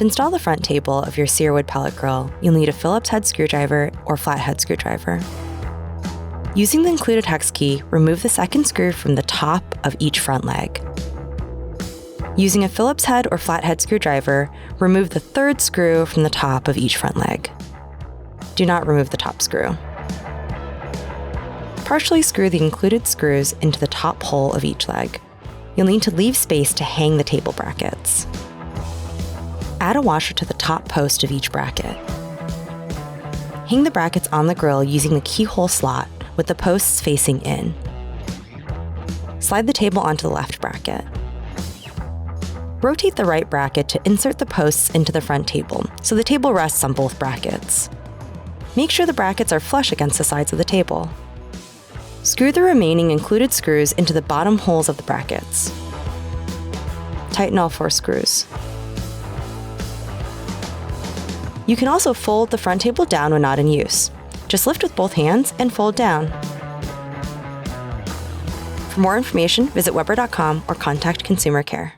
To install the front table of your Searwood pellet grill, you'll need a Phillips head screwdriver or flathead screwdriver. Using the included hex key, remove the second screw from the top of each front leg. Using a Phillips head or flathead screwdriver, remove the third screw from the top of each front leg. Do not remove the top screw. Partially screw the included screws into the top hole of each leg. You'll need to leave space to hang the table brackets. Add a washer to the top post of each bracket. Hang the brackets on the grill using the keyhole slot with the posts facing in. Slide the table onto the left bracket. Rotate the right bracket to insert the posts into the front table, so the table rests on both brackets. Make sure the brackets are flush against the sides of the table. Screw the remaining included screws into the bottom holes of the brackets. Tighten all 4 screws. You can also fold the front table down when not in use. Just lift with both hands and fold down. For more information, visit Weber.com or contact Consumer Care.